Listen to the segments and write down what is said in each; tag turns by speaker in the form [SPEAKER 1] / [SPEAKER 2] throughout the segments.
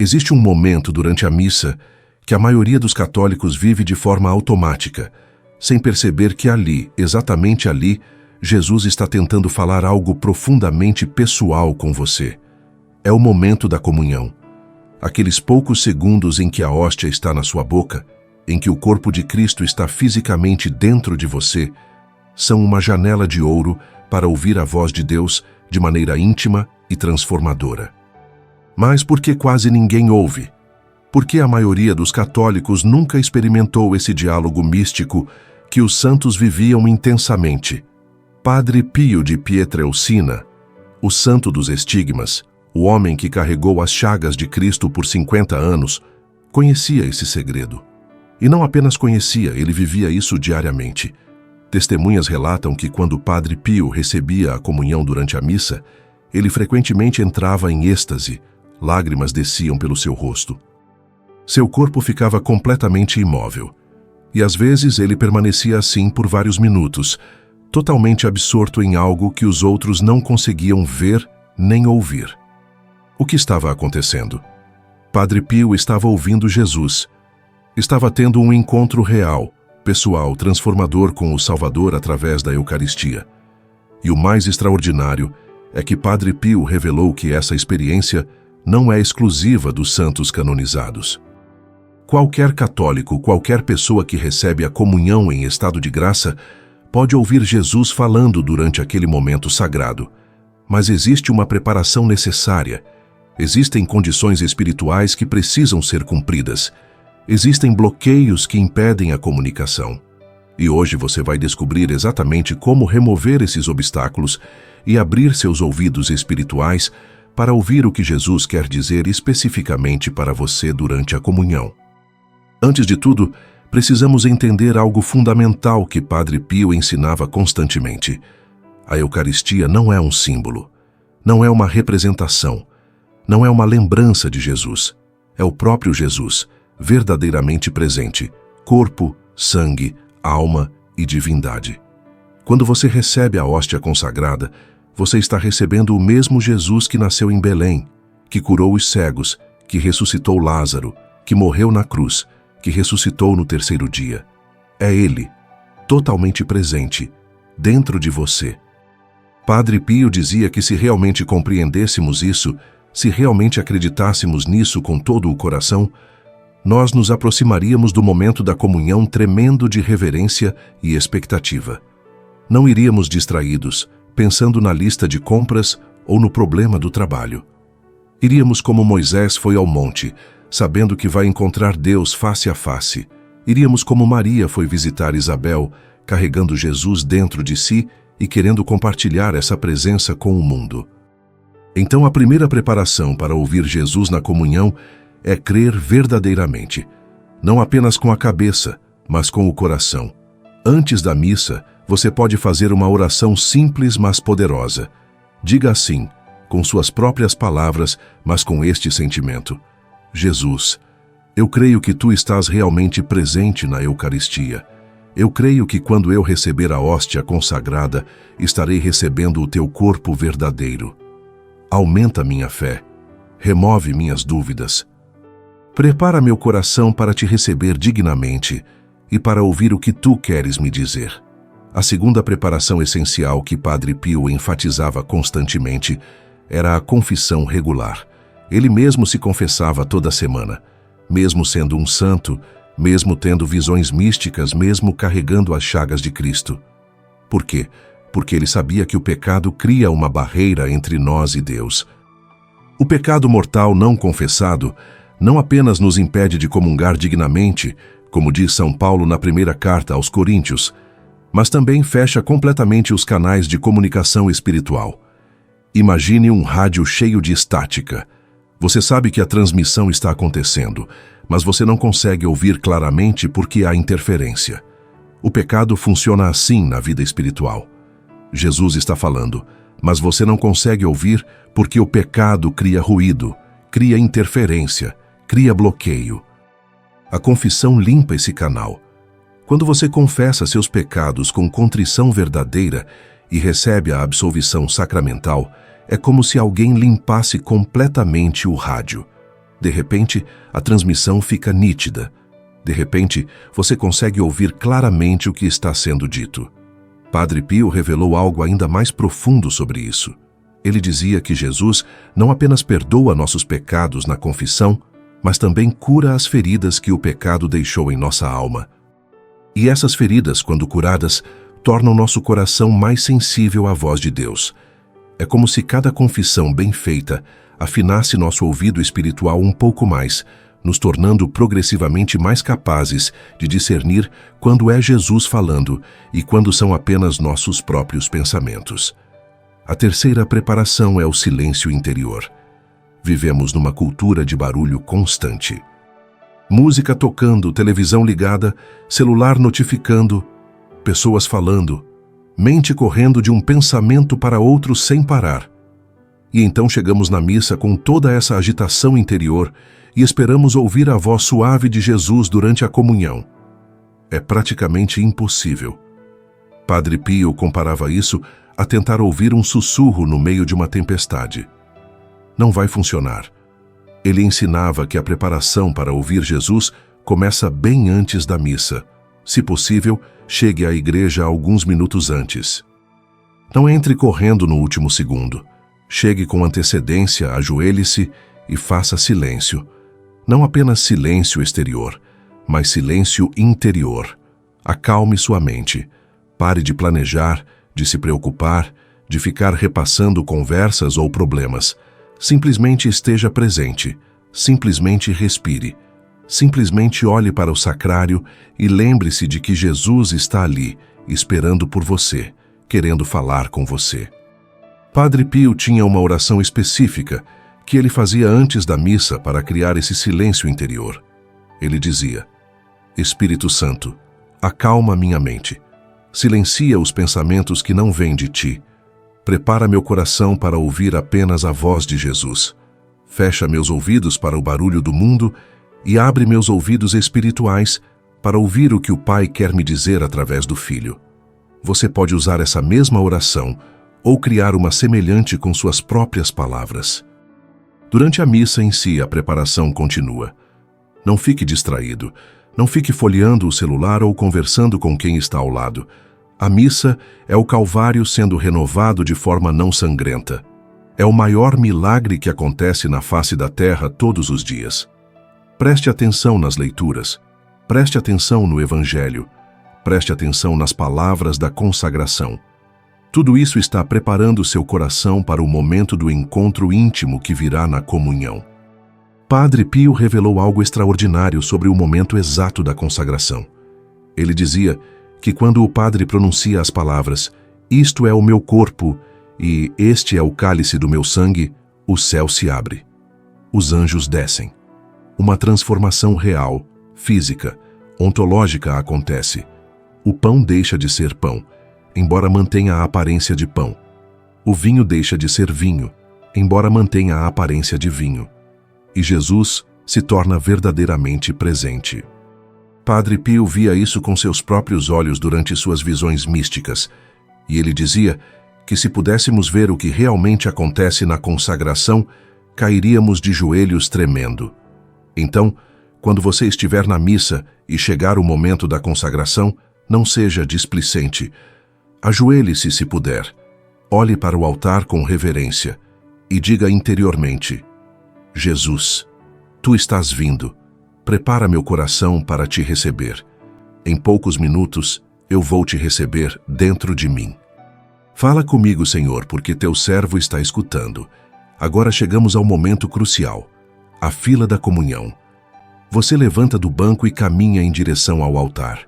[SPEAKER 1] Existe um momento durante a missa que a maioria dos católicos vive de forma automática, sem perceber que ali, exatamente ali, Jesus está tentando falar algo profundamente pessoal com você. É o momento da comunhão. Aqueles poucos segundos em que a hóstia está na sua boca, em que o corpo de Cristo está fisicamente dentro de você, são uma janela de ouro para ouvir a voz de Deus de maneira íntima e transformadora. Mas por que quase ninguém ouve? Porque a maioria dos católicos nunca experimentou esse diálogo místico que os santos viviam intensamente. Padre Pio de Pietrelcina, o santo dos estigmas, o homem que carregou as chagas de Cristo por 50 anos, conhecia esse segredo. E não apenas conhecia, ele vivia isso diariamente. Testemunhas relatam que quando Padre Pio recebia a comunhão durante a missa, ele frequentemente entrava em êxtase, lágrimas desciam pelo seu rosto. Seu corpo ficava completamente imóvel, e às vezes ele permanecia assim por vários minutos, totalmente absorto em algo que os outros não conseguiam ver nem ouvir. O que estava acontecendo? Padre Pio estava ouvindo Jesus. Estava tendo um encontro real, pessoal, transformador com o Salvador através da Eucaristia. E o mais extraordinário é que Padre Pio revelou que essa experiência não é exclusiva dos santos canonizados. Qualquer católico, qualquer pessoa que recebe a comunhão em estado de graça, pode ouvir Jesus falando durante aquele momento sagrado. Mas existe uma preparação necessária. Existem condições espirituais que precisam ser cumpridas. Existem bloqueios que impedem a comunicação. E hoje você vai descobrir exatamente como remover esses obstáculos e abrir seus ouvidos espirituais para ouvir o que Jesus quer dizer especificamente para você durante a comunhão. Antes de tudo, precisamos entender algo fundamental que Padre Pio ensinava constantemente. A Eucaristia não é um símbolo, não é uma representação, não é uma lembrança de Jesus. É o próprio Jesus, verdadeiramente presente, corpo, sangue, alma e divindade. Quando você recebe a hóstia consagrada, você está recebendo o mesmo Jesus que nasceu em Belém, que curou os cegos, que ressuscitou Lázaro, que morreu na cruz, que ressuscitou no terceiro dia. É Ele, totalmente presente, dentro de você. Padre Pio dizia que se realmente compreendêssemos isso, se realmente acreditássemos nisso com todo o coração, nós nos aproximaríamos do momento da comunhão tremendo de reverência e expectativa. Não iríamos distraídos, pensando na lista de compras ou no problema do trabalho. Iríamos como Moisés foi ao monte, sabendo que vai encontrar Deus face a face. Iríamos como Maria foi visitar Isabel, carregando Jesus dentro de si e querendo compartilhar essa presença com o mundo. Então a primeira preparação para ouvir Jesus na comunhão é crer verdadeiramente, não apenas com a cabeça, mas com o coração. Antes da missa, você pode fazer uma oração simples, mas poderosa. Diga assim, com suas próprias palavras, mas com este sentimento: Jesus, eu creio que Tu estás realmente presente na Eucaristia. Eu creio que quando eu receber a hóstia consagrada, estarei recebendo o Teu corpo verdadeiro. Aumenta minha fé, remove minhas dúvidas. Prepara meu coração para Te receber dignamente e para ouvir o que Tu queres me dizer. A segunda preparação essencial que Padre Pio enfatizava constantemente era a confissão regular. Ele mesmo se confessava toda semana, mesmo sendo um santo, mesmo tendo visões místicas, mesmo carregando as chagas de Cristo. Por quê? Porque ele sabia que o pecado cria uma barreira entre nós e Deus. O pecado mortal não confessado não apenas nos impede de comungar dignamente, como diz São Paulo na primeira carta aos Coríntios, mas também fecha completamente os canais de comunicação espiritual. Imagine um rádio cheio de estática. Você sabe que a transmissão está acontecendo, mas você não consegue ouvir claramente porque há interferência. O pecado funciona assim na vida espiritual. Jesus está falando, mas você não consegue ouvir porque o pecado cria ruído, cria interferência, cria bloqueio. A confissão limpa esse canal. Quando você confessa seus pecados com contrição verdadeira e recebe a absolvição sacramental, é como se alguém limpasse completamente o rádio. De repente, a transmissão fica nítida. De repente, você consegue ouvir claramente o que está sendo dito. Padre Pio revelou algo ainda mais profundo sobre isso. Ele dizia que Jesus não apenas perdoa nossos pecados na confissão, mas também cura as feridas que o pecado deixou em nossa alma. E essas feridas, quando curadas, tornam nosso coração mais sensível à voz de Deus. É como se cada confissão bem feita afinasse nosso ouvido espiritual um pouco mais, nos tornando progressivamente mais capazes de discernir quando é Jesus falando e quando são apenas nossos próprios pensamentos. A terceira preparação é o silêncio interior. Vivemos numa cultura de barulho constante. Música tocando, televisão ligada, celular notificando, pessoas falando, mente correndo de um pensamento para outro sem parar. E então chegamos na missa com toda essa agitação interior e esperamos ouvir a voz suave de Jesus durante a comunhão. É praticamente impossível. Padre Pio comparava isso a tentar ouvir um sussurro no meio de uma tempestade. Não vai funcionar. Ele ensinava que a preparação para ouvir Jesus começa bem antes da missa. Se possível, chegue à igreja alguns minutos antes. Não entre correndo no último segundo. Chegue com antecedência, ajoelhe-se e faça silêncio. Não apenas silêncio exterior, mas silêncio interior. Acalme sua mente. Pare de planejar, de se preocupar, de ficar repassando conversas ou problemas. Simplesmente esteja presente. Simplesmente respire. Simplesmente olhe para o sacrário e lembre-se de que Jesus está ali, esperando por você, querendo falar com você. Padre Pio tinha uma oração específica que ele fazia antes da missa para criar esse silêncio interior. Ele dizia: Espírito Santo, acalma minha mente. Silencia os pensamentos que não vêm de ti. Prepara meu coração para ouvir apenas a voz de Jesus. Fecha meus ouvidos para o barulho do mundo e abre meus ouvidos espirituais para ouvir o que o Pai quer me dizer através do Filho. Você pode usar essa mesma oração ou criar uma semelhante com suas próprias palavras. Durante a missa em si, a preparação continua. Não fique distraído. Não fique folheando o celular ou conversando com quem está ao lado. A missa é o Calvário sendo renovado de forma não sangrenta. É o maior milagre que acontece na face da terra todos os dias. Preste atenção nas leituras. Preste atenção no Evangelho. Preste atenção nas palavras da consagração. Tudo isso está preparando seu coração para o momento do encontro íntimo que virá na comunhão. Padre Pio revelou algo extraordinário sobre o momento exato da consagração. Ele dizia que quando o padre pronuncia as palavras "Isto é o meu corpo" e "Este é o cálice do meu sangue", o céu se abre. Os anjos descem. Uma transformação real, física, ontológica acontece. O pão deixa de ser pão, embora mantenha a aparência de pão. O vinho deixa de ser vinho, embora mantenha a aparência de vinho. E Jesus se torna verdadeiramente presente. Padre Pio via isso com seus próprios olhos durante suas visões místicas, e ele dizia que se pudéssemos ver o que realmente acontece na consagração, cairíamos de joelhos tremendo. Então, quando você estiver na missa e chegar o momento da consagração, não seja displicente. Ajoelhe-se se puder. Olhe para o altar com reverência e diga interiormente: Jesus, tu estás vindo. Prepara meu coração para te receber. Em poucos minutos, eu vou te receber dentro de mim. Fala comigo, Senhor, porque teu servo está escutando. Agora chegamos ao momento crucial, a fila da comunhão. Você levanta do banco e caminha em direção ao altar.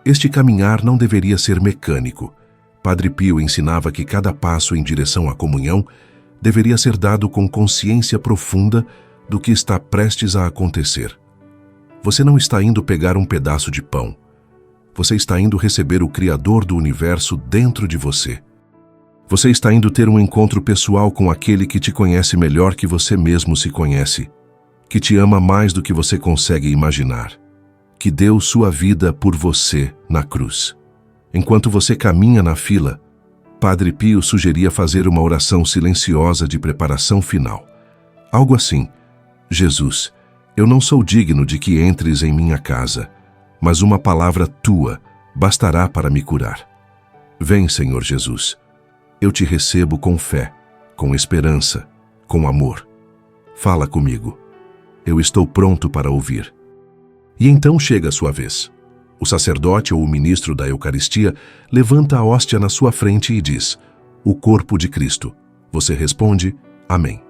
[SPEAKER 1] Este caminhar não deveria ser mecânico. Padre Pio ensinava que cada passo em direção à comunhão deveria ser dado com consciência profunda do que está prestes a acontecer. Você não está indo pegar um pedaço de pão. Você está indo receber o Criador do universo dentro de você. Você está indo ter um encontro pessoal com aquele que te conhece melhor que você mesmo se conhece, que te ama mais do que você consegue imaginar, que deu sua vida por você na cruz. Enquanto você caminha na fila, Padre Pio sugeria fazer uma oração silenciosa de preparação final. Algo assim: Jesus, eu não sou digno de que entres em minha casa, mas uma palavra tua bastará para me curar. Vem, Senhor Jesus. Eu te recebo com fé, com esperança, com amor. Fala comigo. Eu estou pronto para ouvir. E então chega a sua vez. O sacerdote ou o ministro da Eucaristia levanta a hóstia na sua frente e diz: o corpo de Cristo. Você responde: Amém.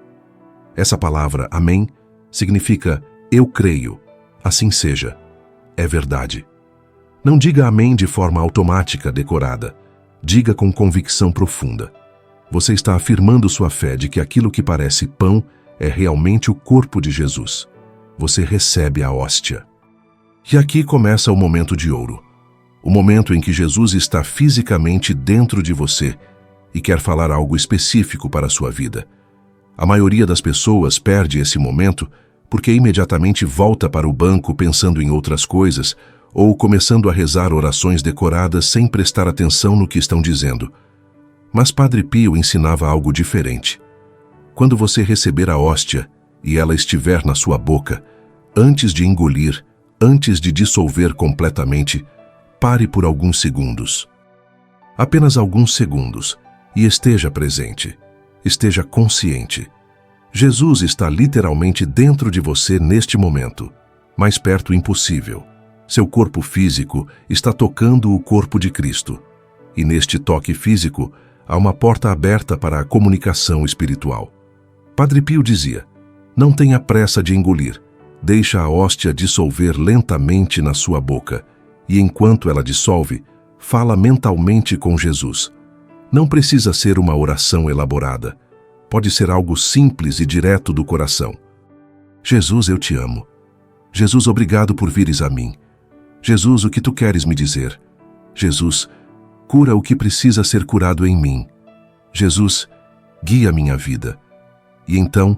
[SPEAKER 1] Essa palavra, Amém, significa eu creio, assim seja. É verdade. Não diga Amém de forma automática, decorada. Diga com convicção profunda. Você está afirmando sua fé de que aquilo que parece pão é realmente o corpo de Jesus. Você recebe a hóstia. E aqui começa o momento de ouro. O momento em que Jesus está fisicamente dentro de você e quer falar algo específico para a sua vida. A maioria das pessoas perde esse momento porque imediatamente volta para o banco pensando em outras coisas ou começando a rezar orações decoradas sem prestar atenção no que estão dizendo. Mas Padre Pio ensinava algo diferente. Quando você receber a hóstia e ela estiver na sua boca, antes de engolir, antes de dissolver completamente, pare por alguns segundos. Apenas alguns segundos, e esteja presente, esteja consciente. Jesus está literalmente dentro de você neste momento, mais perto impossível. Seu corpo físico está tocando o corpo de Cristo. E neste toque físico, há uma porta aberta para a comunicação espiritual. Padre Pio dizia: não tenha pressa de engolir. Deixa a hóstia dissolver lentamente na sua boca, e enquanto ela dissolve, fala mentalmente com Jesus. Não precisa ser uma oração elaborada. Pode ser algo simples e direto do coração. Jesus, eu te amo. Jesus, obrigado por vires a mim. Jesus, o que tu queres me dizer? Jesus, cura o que precisa ser curado em mim. Jesus, guia minha vida. E então,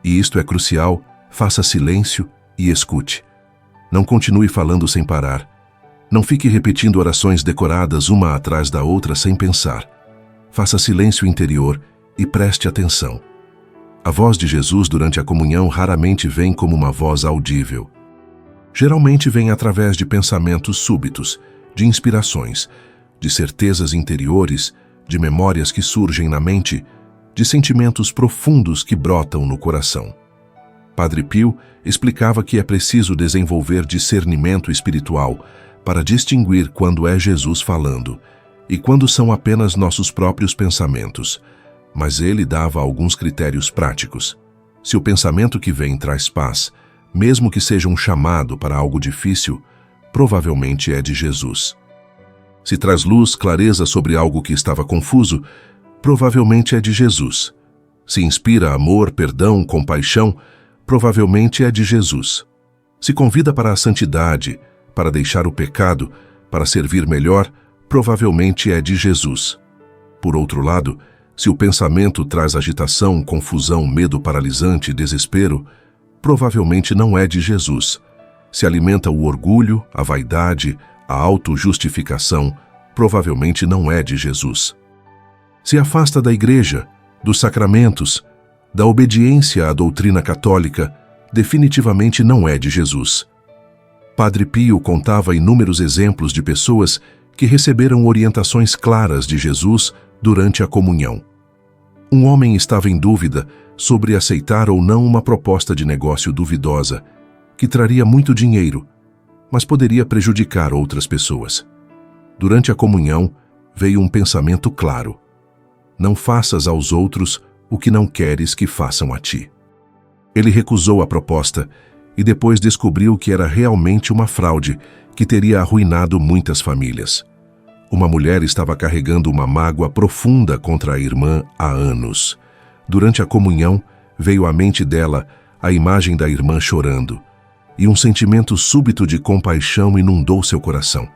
[SPEAKER 1] e isto é crucial, faça silêncio e escute. Não continue falando sem parar. Não fique repetindo orações decoradas uma atrás da outra sem pensar. Faça silêncio interior e preste atenção. A voz de Jesus durante a comunhão raramente vem como uma voz audível. Geralmente vem através de pensamentos súbitos, de inspirações, de certezas interiores, de memórias que surgem na mente, de sentimentos profundos que brotam no coração. Padre Pio explicava que é preciso desenvolver discernimento espiritual para distinguir quando é Jesus falando e quando são apenas nossos próprios pensamentos. Mas ele dava alguns critérios práticos. Se o pensamento que vem traz paz, mesmo que seja um chamado para algo difícil, provavelmente é de Jesus. Se traz luz, clareza sobre algo que estava confuso, provavelmente é de Jesus. Se inspira amor, perdão, compaixão, provavelmente é de Jesus. Se convida para a santidade, para deixar o pecado, para servir melhor, provavelmente é de Jesus. Por outro lado, se o pensamento traz agitação, confusão, medo paralisante, desespero, provavelmente não é de Jesus. Se alimenta o orgulho, a vaidade, a autojustificação, provavelmente não é de Jesus. Se afasta da igreja, dos sacramentos, da obediência à doutrina católica, definitivamente não é de Jesus. Padre Pio contava inúmeros exemplos de pessoas que receberam orientações claras de Jesus durante a comunhão. Um homem estava em dúvida sobre aceitar ou não uma proposta de negócio duvidosa, que traria muito dinheiro, mas poderia prejudicar outras pessoas. Durante a comunhão, veio um pensamento claro: não faças aos outros o que não queres que façam a ti. Ele recusou a proposta e depois descobriu que era realmente uma fraude que teria arruinado muitas famílias. Uma mulher estava carregando uma mágoa profunda contra a irmã há anos. Durante a comunhão, veio à mente dela a imagem da irmã chorando, e um sentimento súbito de compaixão inundou seu coração.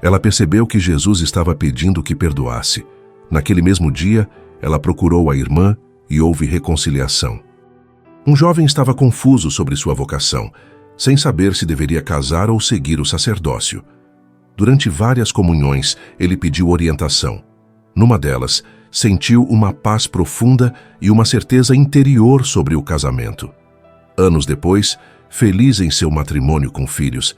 [SPEAKER 1] Ela percebeu que Jesus estava pedindo que perdoasse. Naquele mesmo dia, ela procurou a irmã e houve reconciliação. Um jovem estava confuso sobre sua vocação, sem saber se deveria casar ou seguir o sacerdócio. Durante várias comunhões, ele pediu orientação. Numa delas, sentiu uma paz profunda e uma certeza interior sobre o casamento. Anos depois, feliz em seu matrimônio com filhos,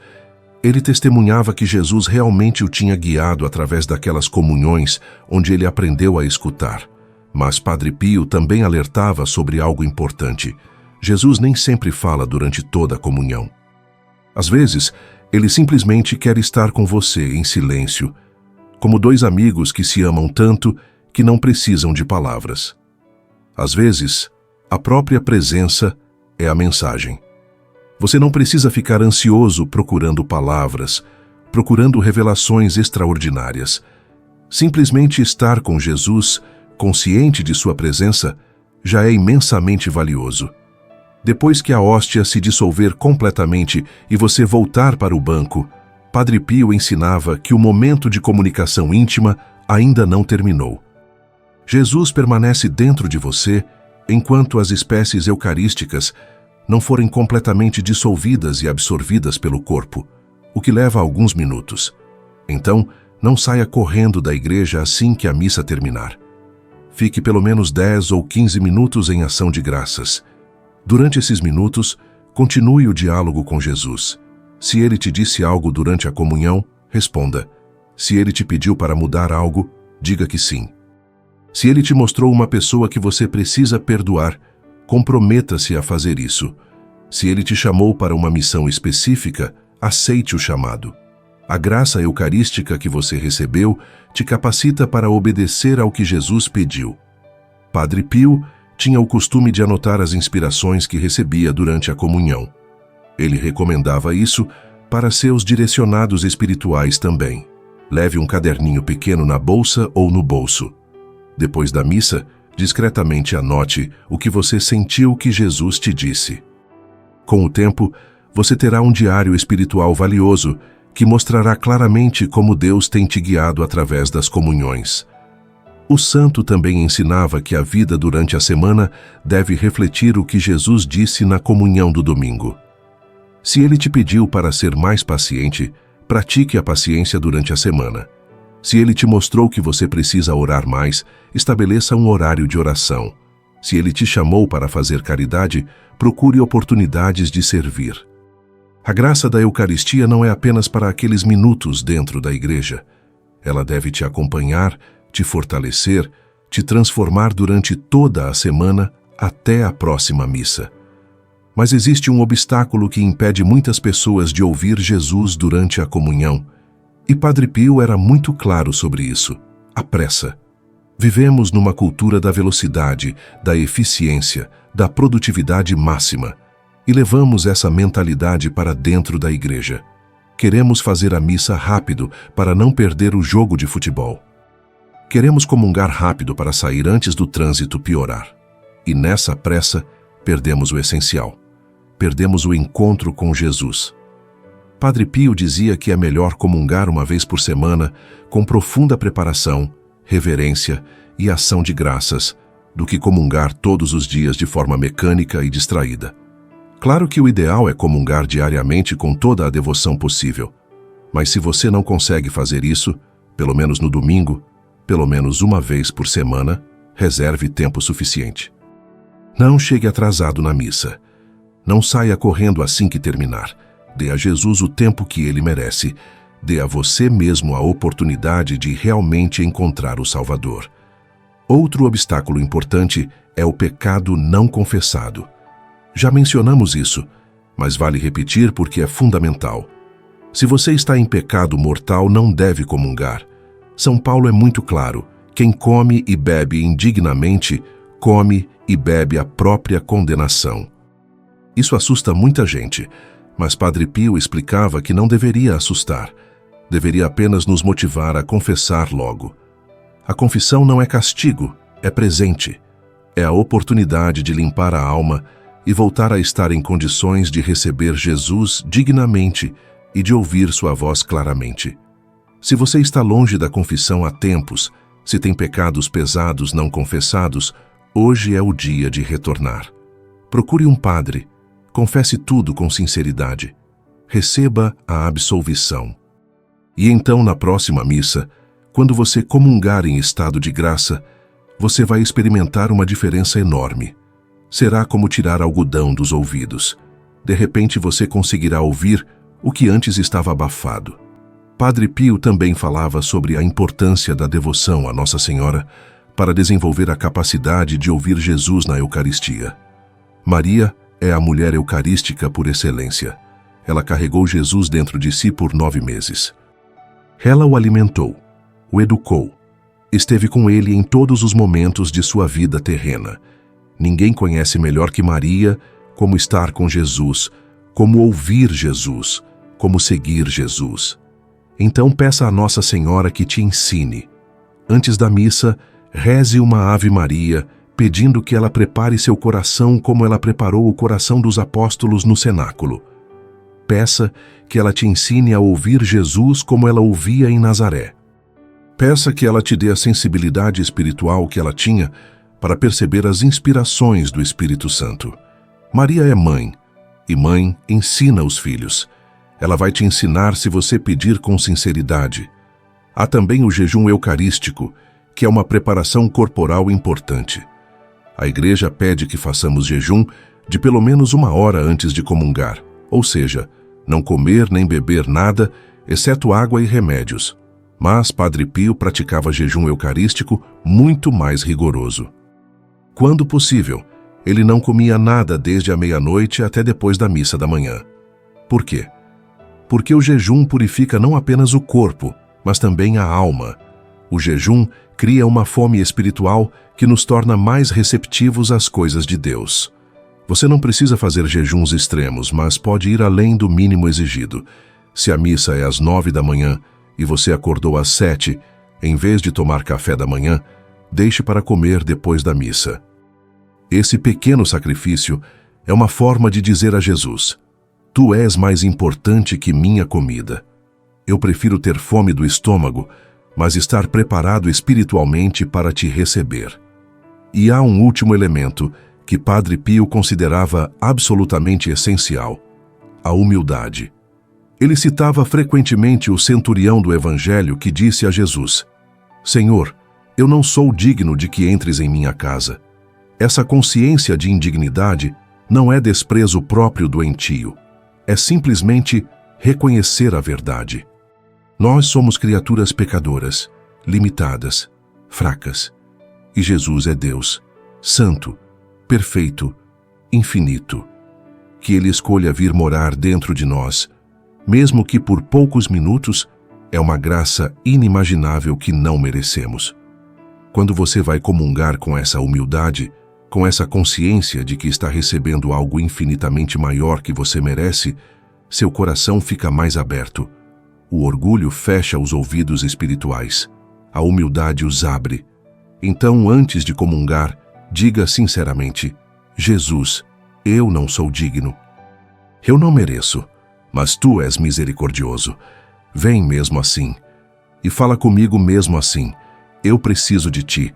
[SPEAKER 1] ele testemunhava que Jesus realmente o tinha guiado através daquelas comunhões onde ele aprendeu a escutar. Mas Padre Pio também alertava sobre algo importante. Jesus nem sempre fala durante toda a comunhão. Às vezes, ele simplesmente quer estar com você em silêncio, como dois amigos que se amam tanto que não precisam de palavras. Às vezes, a própria presença é a mensagem. Você não precisa ficar ansioso procurando palavras, procurando revelações extraordinárias. Simplesmente estar com Jesus, consciente de sua presença, já é imensamente valioso. Depois que a hóstia se dissolver completamente e você voltar para o banco, Padre Pio ensinava que o momento de comunicação íntima ainda não terminou. Jesus permanece dentro de você enquanto as espécies eucarísticas não forem completamente dissolvidas e absorvidas pelo corpo, o que leva alguns minutos. Então, não saia correndo da igreja assim que a missa terminar. Fique pelo menos 10 ou 15 minutos em ação de graças. Durante esses minutos, continue o diálogo com Jesus. Se ele te disse algo durante a comunhão, responda. Se ele te pediu para mudar algo, diga que sim. Se ele te mostrou uma pessoa que você precisa perdoar, comprometa-se a fazer isso. Se ele te chamou para uma missão específica, aceite o chamado. A graça eucarística que você recebeu te capacita para obedecer ao que Jesus pediu. Padre Pio tinha o costume de anotar as inspirações que recebia durante a comunhão. Ele recomendava isso para seus direcionados espirituais também. Leve um caderninho pequeno na bolsa ou no bolso. Depois da missa, discretamente anote o que você sentiu que Jesus te disse. Com o tempo, você terá um diário espiritual valioso que mostrará claramente como Deus tem te guiado através das comunhões. O santo também ensinava que a vida durante a semana deve refletir o que Jesus disse na comunhão do domingo. Se ele te pediu para ser mais paciente, pratique a paciência durante a semana. Se ele te mostrou que você precisa orar mais, estabeleça um horário de oração. Se ele te chamou para fazer caridade, procure oportunidades de servir. A graça da Eucaristia não é apenas para aqueles minutos dentro da igreja. Ela deve te acompanhar, te fortalecer, te transformar durante toda a semana até a próxima missa. Mas existe um obstáculo que impede muitas pessoas de ouvir Jesus durante a comunhão. E Padre Pio era muito claro sobre isso: a pressa. Vivemos numa cultura da velocidade, da eficiência, da produtividade máxima, e levamos essa mentalidade para dentro da igreja. Queremos fazer a missa rápido para não perder o jogo de futebol. Queremos comungar rápido para sair antes do trânsito piorar. E nessa pressa, perdemos o essencial. Perdemos o encontro com Jesus. Padre Pio dizia que é melhor comungar uma vez por semana, com profunda preparação, reverência e ação de graças, do que comungar todos os dias de forma mecânica e distraída. Claro que o ideal é comungar diariamente com toda a devoção possível, mas se você não consegue fazer isso, pelo menos no domingo, pelo menos uma vez por semana, reserve tempo suficiente. Não chegue atrasado na missa. Não saia correndo assim que terminar. Dê a Jesus o tempo que ele merece. Dê a você mesmo a oportunidade de realmente encontrar o Salvador. Outro obstáculo importante é o pecado não confessado. Já mencionamos isso, mas vale repetir porque é fundamental. Se você está em pecado mortal, não deve comungar. São Paulo é muito claro: quem come e bebe indignamente, come e bebe a própria condenação. Isso assusta muita gente, mas Padre Pio explicava que não deveria assustar. Deveria apenas nos motivar a confessar logo. A confissão não é castigo, é presente. É a oportunidade de limpar a alma e voltar a estar em condições de receber Jesus dignamente e de ouvir sua voz claramente. Se você está longe da confissão há tempos, se tem pecados pesados não confessados, hoje é o dia de retornar. Procure um padre. Confesse tudo com sinceridade. Receba a absolvição. E então, na próxima missa, quando você comungar em estado de graça, você vai experimentar uma diferença enorme. será como tirar algodão dos ouvidos. De repente você conseguirá ouvir o que antes estava abafado. Padre Pio também falava sobre a importância da devoção a Nossa Senhora para desenvolver a capacidade de ouvir Jesus na Eucaristia. Maria é a mulher eucarística por excelência. Ela carregou Jesus dentro de si por 9 meses. Ela o alimentou, o educou, esteve com ele em todos os momentos de sua vida terrena. Ninguém conhece melhor que Maria como estar com Jesus, como ouvir Jesus, como seguir Jesus. Então peça a Nossa Senhora que te ensine. Antes da missa, reze uma Ave Maria, pedindo que ela prepare seu coração como ela preparou o coração dos apóstolos no cenáculo. Peça que ela te ensine a ouvir Jesus como ela ouvia em Nazaré. Peça que ela te dê a sensibilidade espiritual que ela tinha para perceber as inspirações do Espírito Santo. Maria é mãe, e mãe ensina os filhos. Ela vai te ensinar se você pedir com sinceridade. Há também o jejum eucarístico, que é uma preparação corporal importante. A Igreja pede que façamos jejum de pelo menos 1 hora antes de comungar, ou seja, não comer nem beber nada, exceto água e remédios. Mas Padre Pio praticava jejum eucarístico muito mais rigoroso. Quando possível, ele não comia nada desde a meia-noite até depois da missa da manhã. Por quê? Porque o jejum purifica não apenas o corpo, mas também a alma. O jejum cria uma fome espiritual que nos torna mais receptivos às coisas de Deus. Você não precisa fazer jejuns extremos, mas pode ir além do mínimo exigido. Se a missa é às 9 da manhã e você acordou às 7, em vez de tomar café da manhã, deixe para comer depois da missa. Esse pequeno sacrifício é uma forma de dizer a Jesus: Tu és mais importante que minha comida. Eu prefiro ter fome do estômago, mas estar preparado espiritualmente para te receber. E há um último elemento que Padre Pio considerava absolutamente essencial: a humildade. Ele citava frequentemente o centurião do Evangelho que disse a Jesus: Senhor, eu não sou digno de que entres em minha casa. Essa consciência de indignidade não é desprezo próprio doentio. É simplesmente reconhecer a verdade. Nós somos criaturas pecadoras, limitadas, fracas. E Jesus é Deus, santo, perfeito, infinito. Que Ele escolha vir morar dentro de nós, mesmo que por poucos minutos, é uma graça inimaginável que não merecemos. Quando você vai comungar com essa humildade, com essa consciência de que está recebendo algo infinitamente maior que você merece, seu coração fica mais aberto. O orgulho fecha os ouvidos espirituais. A humildade os abre. Então, antes de comungar, diga sinceramente: Jesus, eu não sou digno. Eu não mereço, mas Tu és misericordioso. Vem mesmo assim. E fala comigo mesmo assim. Eu preciso de Ti.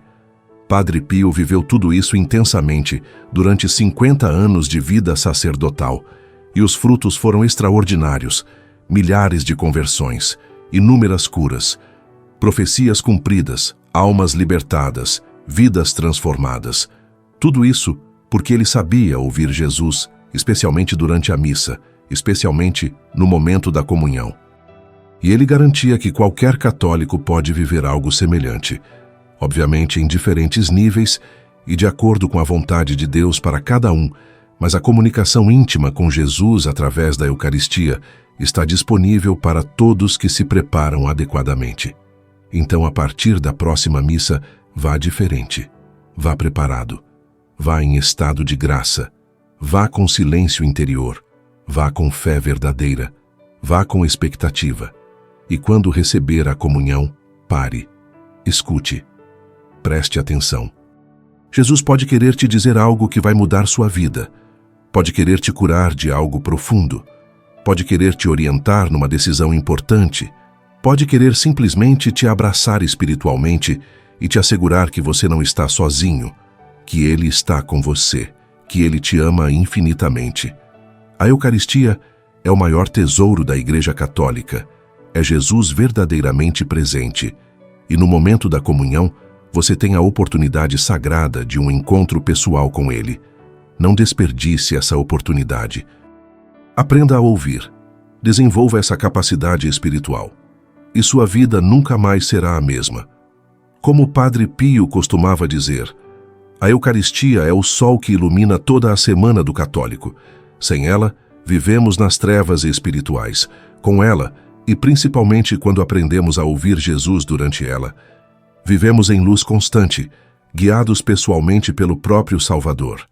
[SPEAKER 1] Padre Pio viveu tudo isso intensamente durante 50 anos de vida sacerdotal, e os frutos foram extraordinários: milhares de conversões, inúmeras curas, profecias cumpridas, almas libertadas, vidas transformadas. Tudo isso porque ele sabia ouvir Jesus, especialmente durante a missa, especialmente no momento da comunhão. E ele garantia que qualquer católico pode viver algo semelhante, obviamente em diferentes níveis e de acordo com a vontade de Deus para cada um, mas a comunicação íntima com Jesus através da Eucaristia está disponível para todos que se preparam adequadamente. Então, a partir da próxima missa, vá diferente, vá preparado, vá em estado de graça, vá com silêncio interior, vá com fé verdadeira, vá com expectativa. E quando receber a comunhão, pare, escute, preste atenção. Jesus pode querer te dizer algo que vai mudar sua vida, pode querer te curar de algo profundo, pode querer te orientar numa decisão importante, pode querer simplesmente te abraçar espiritualmente e te assegurar que você não está sozinho, que Ele está com você, que Ele te ama infinitamente. A Eucaristia é o maior tesouro da Igreja Católica. É Jesus verdadeiramente presente. E no momento da comunhão, você tem a oportunidade sagrada de um encontro pessoal com Ele. Não desperdice essa oportunidade. Aprenda a ouvir. Desenvolva essa capacidade espiritual. E sua vida nunca mais será a mesma. Como o Padre Pio costumava dizer, a Eucaristia é o sol que ilumina toda a semana do católico. Sem ela, vivemos nas trevas espirituais. Com ela, e principalmente quando aprendemos a ouvir Jesus durante ela, vivemos em luz constante, guiados pessoalmente pelo próprio Salvador.